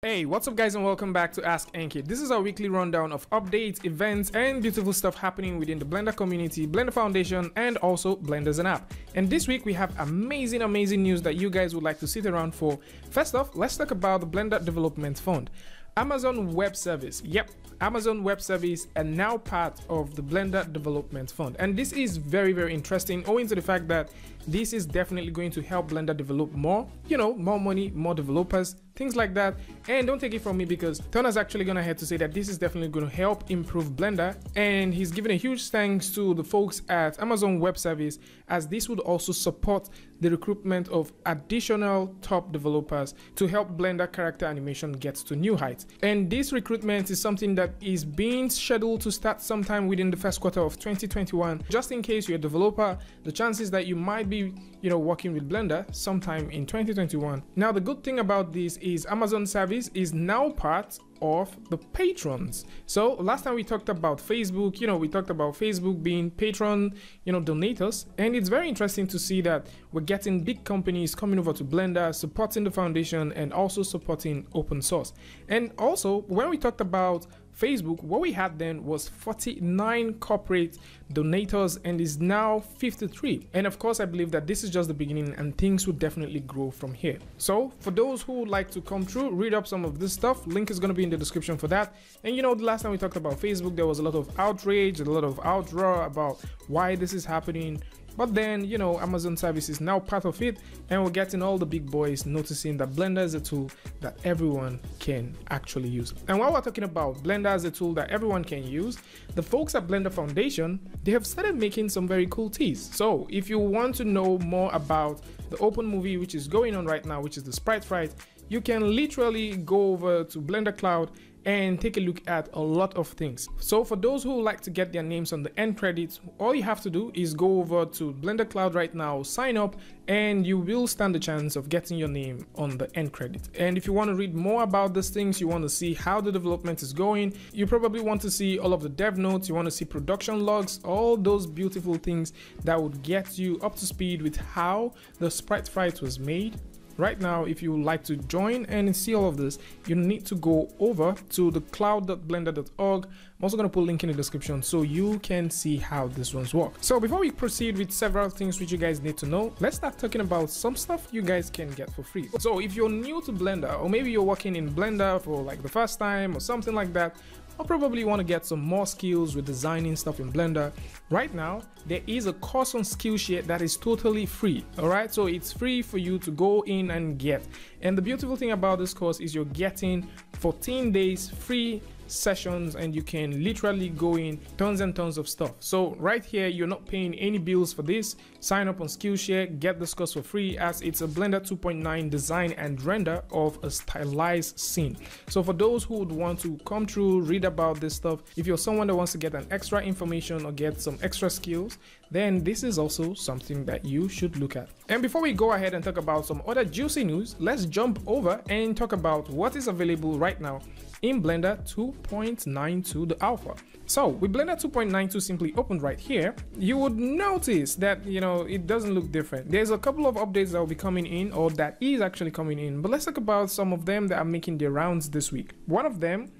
Hey, what's up guys, and welcome back to askNK. This is our weekly rundown of updates, events, and beautiful stuff happening within the Blender community, Blender Foundation, and also Blender as an app. And this week we have amazing news that you guys would like to sit around for. First off, let's talk about the Blender Development Fund. Amazon Web Service. Yep, Amazon Web Service and now part of the Blender Development Fund. And this is very interesting, owing to the fact that this is definitely going to help Blender develop more, more money, more developers, things like that. And don't take it from me, because Tona's actually gonna have to say that this is definitely going to help improve Blender, and he's given a huge thanks to the folks at Amazon Web Service, as this would also support the recruitment of additional top developers to help Blender character animation get to new heights. And this recruitment is something that is being scheduled to start sometime within the first quarter of 2021. Just in case you're a developer, the chances that you might be working with Blender sometime in 2021. Now the good thing about this is Amazon Service is now part of the patrons. So last time we talked about Facebook, we talked about Facebook being patron, donators, and it's very interesting to see that we're getting big companies coming over to Blender, supporting the foundation and also supporting open source. And also when we talked about Facebook, what we had then was 49 corporate donators, and is now 53. And of course, I believe that this is just the beginning and things will definitely grow from here. So for those who would like to come through, read up some of this stuff, link is going to be in the description for that. And the last time we talked about Facebook, there was a lot of outrage, a lot of outroar about why this is happening. But then, Amazon Service is now part of it, and we're getting all the big boys noticing that Blender is a tool that everyone can actually use. And while we're talking about Blender as a tool that everyone can use, the folks at Blender Foundation, they have started making some very cool teas. So if you want to know more about the open movie which is going on right now, which is the Sprite Fright, you can literally go over to Blender Cloud and take a look at a lot of things. So for those who like to get their names on the end credits, all you have to do is go over to Blender Cloud right now, sign up, and you will stand the chance of getting your name on the end credit. And if you want to read more about these things, you want to see how the development is going, you probably want to see all of the dev notes, you want to see production logs, all those beautiful things that would get you up to speed with how the Sprite Fright was made. Right now, if you would like to join and see all of this, you need to go over to the cloud.blender.org. I'm also going to put a link in the description so you can see how this ones work. So before we proceed with several things which you guys need to know, let's start talking about some stuff you guys can get for free. So if you're new to Blender, or maybe you're working in Blender for like the first time or something like that, or probably want to get some more skills with designing stuff in Blender, right now there is a course on Skillshare that is totally free. Alright, so it's free for you to go in and get. And the beautiful thing about this course is you're getting 14 days free sessions, and you can literally go in tons and tons of stuff. So right here, you're not paying any bills for this. Sign up on Skillshare, get this course for free, as it's a Blender 2.9 design and render of a stylized scene. So for those who would want to come through, read about this stuff, if you're someone that wants to get an extra information or get some extra skills, then this is also something that you should look at. And before we go ahead and talk about some other juicy news, let's jump over and talk about what is available right now in Blender 2.92, the alpha. So with Blender 2.92 simply opened right here, you would notice that it doesn't look different. There's a couple of updates that will be coming in, or that is actually coming in, but let's talk about some of them that are making their rounds this week. One of them,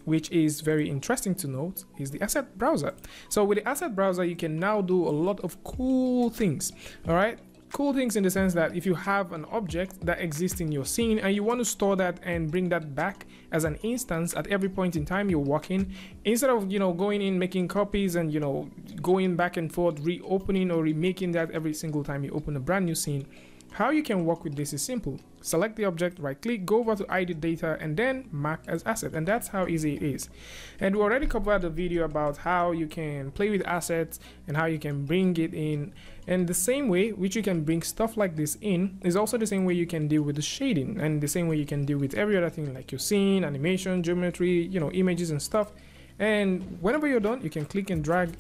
which is very interesting to note, is the asset browser. So with the asset browser, you can now do a lot of cool things. All right, cool things in the sense that if you have an object that exists in your scene and you want to store that and bring that back as an instance at every point in time you're working, instead of going in making copies and going back and forth, reopening or remaking that every single time you open a brand new scene, how you can work with this is simple. Select the object, right click, go over to ID data, and then mark as asset, and that's how easy it is. And we already covered a video about how you can play with assets and how you can bring it in, and the same way which you can bring stuff like this in is also the same way you can deal with the shading, and the same way you can deal with every other thing like your scene, animation, geometry, images and stuff. And whenever you're done, you can click and drag.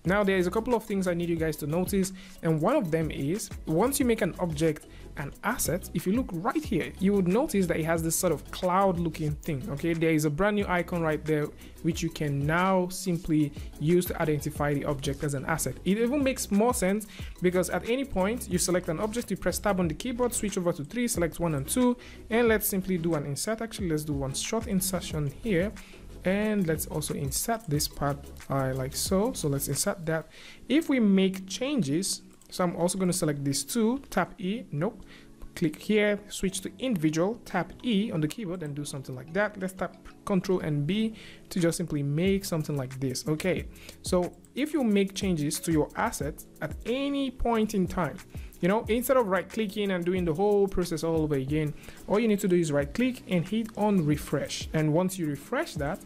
Now there is a couple of things I need you guys to notice, and one of them is once you make an object an asset, if you look right here, you would notice that it has this sort of cloud looking thing. Okay, there is a brand new icon right there which you can now simply use to identify the object as an asset. It even makes more sense because at any point you select an object, you press tab on the keyboard, switch over to 3, select 1 and 2, and let's simply do an insert. Actually, let's do one short insertion here. And let's also insert this part like so. So let's insert that. If we make changes, so I'm also going to select these two, tap E, nope, click here, switch to individual, tap E on the keyboard and do something like that. Let's tap Control and B to just simply make something like this. Okay, so if you make changes to your asset at any point in time, you know, instead of right clicking and doing the whole process all over again, all you need to do is right click and hit on refresh. And once you refresh that,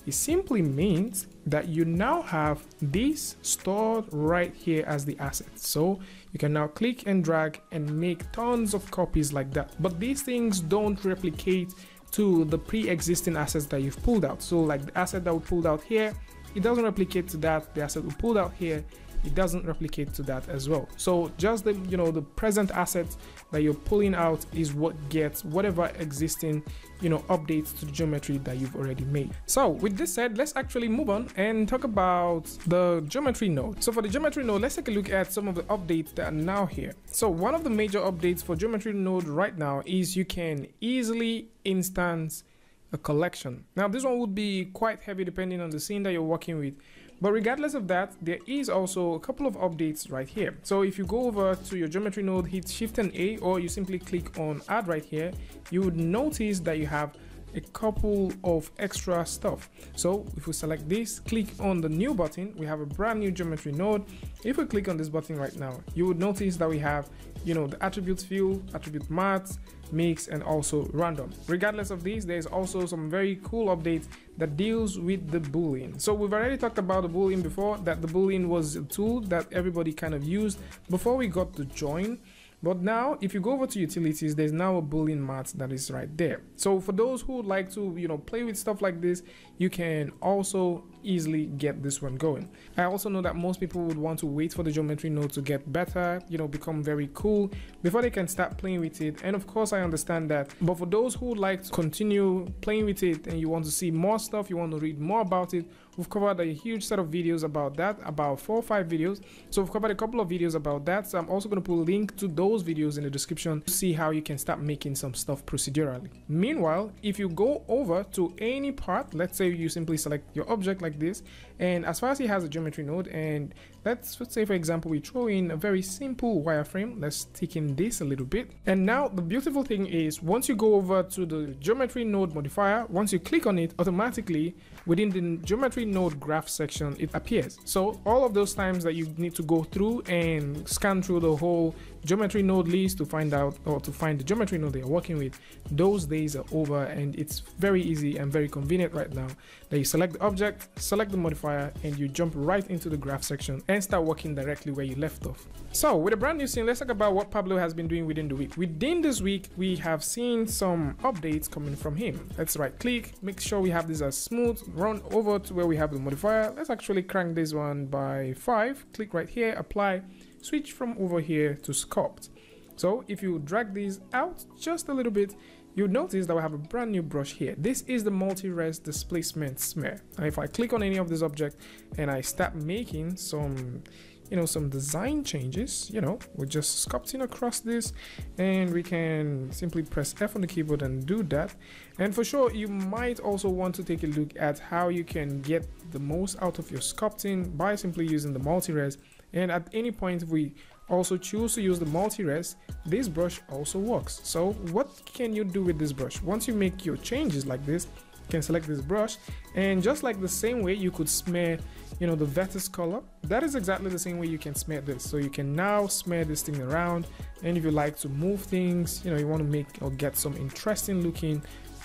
it simply means that you now have this stored right here as the asset. So you can now click and drag and make tons of copies like that. But these things don't replicate to the pre-existing assets that you've pulled out. So like the asset that we pulled out here, it doesn't replicate to that. The asset we pulled out here, it doesn't replicate to that as well. So just the, you know, the present asset that you're pulling out is what gets whatever existing, you know, updates to the geometry that you've already made. So with this said, let's actually move on and talk about the geometry node. So for the geometry node, let's take a look at some of the updates that are now here. So one of the major updates for geometry node right now is you can easily instance a collection. Now this one would be quite heavy depending on the scene that you're working with. But regardless of that, there is also a couple of updates right here. So if you go over to your geometry node, hit Shift and A, or you simply click on Add right here, you would notice that you have a couple of extra stuff. So if we select this, click on the new button, we have a brand new geometry node. If we click on this button right now, you would notice that we have, you know, the attributes field, attribute math, mix, and also random. Regardless of these, there's also some very cool updates that deals with the Boolean. So we've already talked about the Boolean before, that the Boolean was a tool that everybody kind of used before we got to join. But now if you go over to utilities, there's now a Boolean math that is right there. So for those who would like to, you know, play with stuff like this, you can also easily get this one going. I also know that most people would want to wait for the geometry node to get better, you know, become very cool before they can start playing with it. And of course I understand that, but for those who would like to continue playing with it and you want to see more stuff, you want to read more about it, we've covered a huge set of videos about that, about 4 or 5 videos. So we've covered a couple of videos about that. So I'm also going to put a link to those videos in the description to see how you can start making some stuff procedurally. Meanwhile, if you go over to any part, let's say you simply select your object like this, and as far as it has a geometry node, and let's say for example we throw in a very simple wireframe, let's take in this a little bit. And now the beautiful thing is, once you go over to the geometry node modifier, once you click on it, automatically within the geometry node graph section it appears. So all of those times that you need to go through and scan through the whole geometry node list to find out, or to find the geometry node that you're working with, those days are over. And it's very easy and very convenient right now that you select the object, select the modifier, and you jump right into the graph section and start working directly where you left off. So with a brand new scene, let's talk about what Pablo has been doing within the week. Within this week, we have seen some updates coming from him. Let's right click, make sure we have this as smooth, run over to where we have the modifier. Let's actually crank this one by 5, click right here, apply, switch from over here to sculpt. So if you drag these out just a little bit, you'll notice that we have a brand new brush here. This is the multi-res displacement smear. And if I click on any of this object and I start making some, you know, some design changes, you know, we're just sculpting across this, and we can simply press F on the keyboard and do that. And for sure, you might also want to take a look at how you can get the most out of your sculpting by simply using the multi-res. And at any point, if we also choose to use the multi-res, this brush also works. So what can you do with this brush? Once you make your changes like this, you can select this brush, and just like the same way you could smear, you know, the vertex color, that is exactly the same way you can smear this. So you can now smear this thing around, and if you like to move things, you know, you want to make or get some interesting looking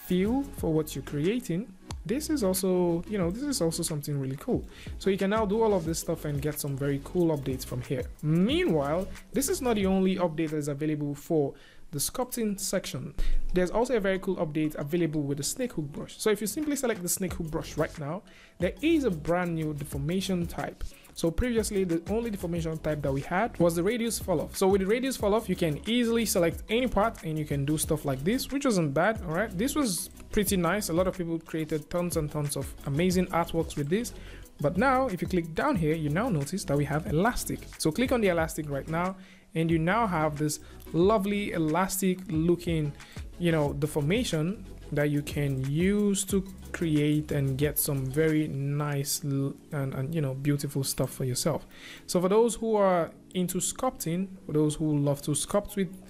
feel for what you're creating, this is also, you know, this is also something really cool. So you can now do all of this stuff and get some very cool updates from here. Meanwhile, this is not the only update that is available for the sculpting section. There's also a very cool update available with the snake hook brush. So if you simply select the snake hook brush right now, there is a brand new deformation type. So previously, the only deformation type that we had was the radius fall off. So with the radius fall off, you can easily select any part and you can do stuff like this, which wasn't bad. All right, this was pretty nice. A lot of people created tons and tons of amazing artworks with this. But now if you click down here, you now notice that we have elastic. So click on the elastic right now and you now have this lovely elastic looking, deformation that you can use to create and get some very nice and beautiful stuff for yourself. So for those who are into sculpting, for those who love to sculpt with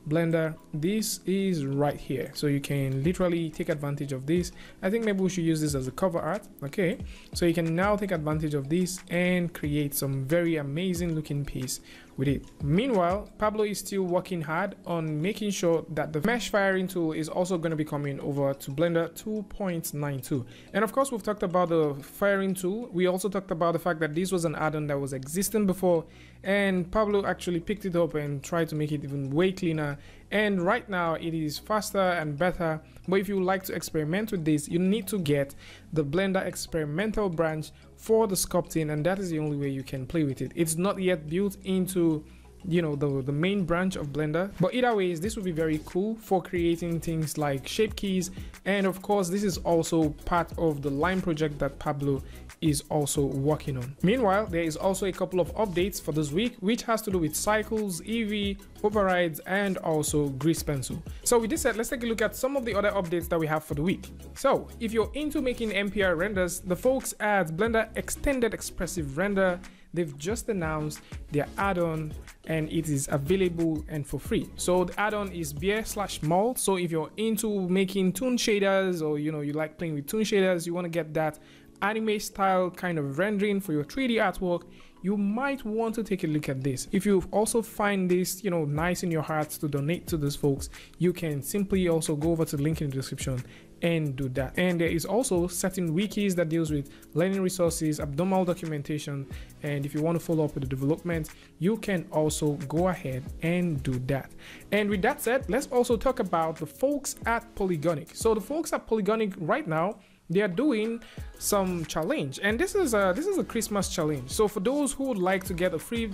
Blender, this is right here. So you can literally take advantage of this. I think maybe we should use this as a cover art. Okay, so you can now take advantage of this and create some very amazing looking piece with it. Meanwhile, Pablo is still working hard on making sure that the mesh firing tool is also going to be coming over to Blender 2.92. And of course, we've talked about the firing tool. We also talked about the fact that this was an add-on that was existing before, and Pablo actually picked it up and tried to make it even way cleaner. And right now it is faster and better. But if you would like to experiment with this, you need to get the Blender experimental branch for the sculpting, and that is the only way you can play with it. It's not yet built into the main branch of Blender, but either ways, this would be very cool for creating things like shape keys. And of course, this is also part of the line project that Pablo is also working on. Meanwhile, there is also a couple of updates for this week, which has to do with cycles, EV, overrides, and also grease pencil. So with this said, let's take a look at some of the other updates that we have for the week. So if you're into making MPR renders, the folks at Blender Extended Expressive Render, they've just announced their add-on and it is available and for free. So the add-on is beer/mold. So if you're into making toon shaders, or you like playing with toon shaders, you want to get that anime style kind of rendering for your 3D artwork, you might want to take a look at this. If you also find this nice in your heart to donate to those folks, you can simply also go over to the link in the description and do that. And there is also certain wikis that deals with learning resources, abnormal documentation, and if you want to follow up with the development, you can also go ahead and do that. And with that said, let's also talk about the folks at POLYGONIQ. So the folks at POLYGONIQ right now, they are doing some challenge, and this is a Christmas challenge. So for those who would like to get a free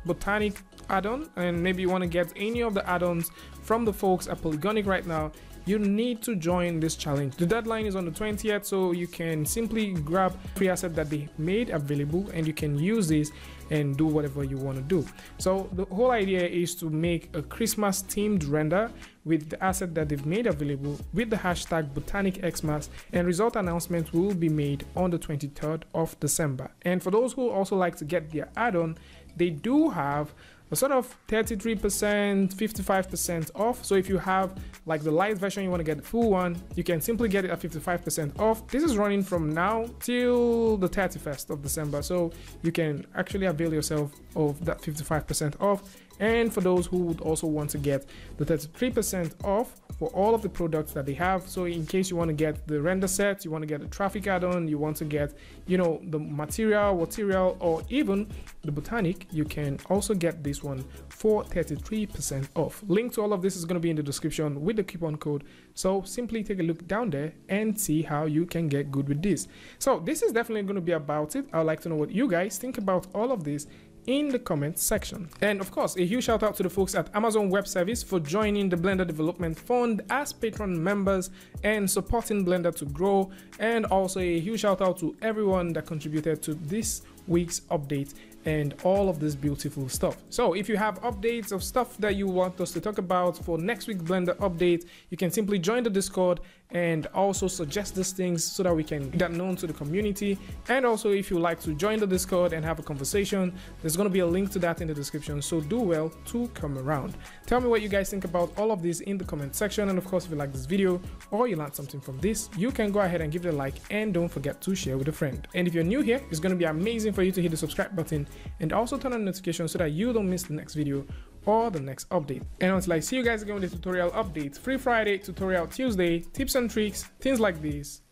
Botanic add-on, and maybe you want to get any of the add-ons from the folks at POLYGONIQ right now, you need to join this challenge. The deadline is on the 20th, so you can simply grab free asset that they made available and you can use this and do whatever you want to do. So the whole idea is to make a Christmas themed render with the asset that they've made available with the hashtag Botanic XMAS, and result announcement will be made on the 23rd of December. And for those who also like to get their add-on, they do have a sort of 33%, 55% off. So if you have like the light version, you want to get the full one, you can simply get it at 55% off. This is running from now till the 31st of December. So you can actually avail yourself of that 55% off. And for those who would also want to get the 33% off for all of the products that they have. So in case you want to get the render set, you want to get the traffic add-on, you want to get, the material, or even the Botanic, you can also get this one for 33% off. Link to all of this is going to be in the description with the coupon code. So simply take a look down there and see how you can get good with this. So this is definitely going to be about it. I'd like to know what you guys think about all of this in the comments section. And of course, a huge shout out to the folks at Amazon Web Service for joining the Blender Development Fund as patron members and supporting Blender to grow. And also a huge shout out to everyone that contributed to this week's update and all of this beautiful stuff. So if you have updates of stuff that you want us to talk about for next week's Blender update, you can simply join the Discord and also suggest these things so that we can get that known to the community. And also, if you like to join the Discord and have a conversation, there's going to be a link to that in the description, so do well to come around. Tell me what you guys think about all of this in the comment section, and of course, if you like this video or you learned something from this, you can go ahead and give it a like, and don't forget to share with a friend. And if you're new here, it's going to be amazing for you to hit the subscribe button and also turn on notifications so that you don't miss the next video or the next update. And until I see you guys again with the tutorial updates, Free Friday, Tutorial Tuesday, tips and tricks, things like this.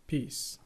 Peace.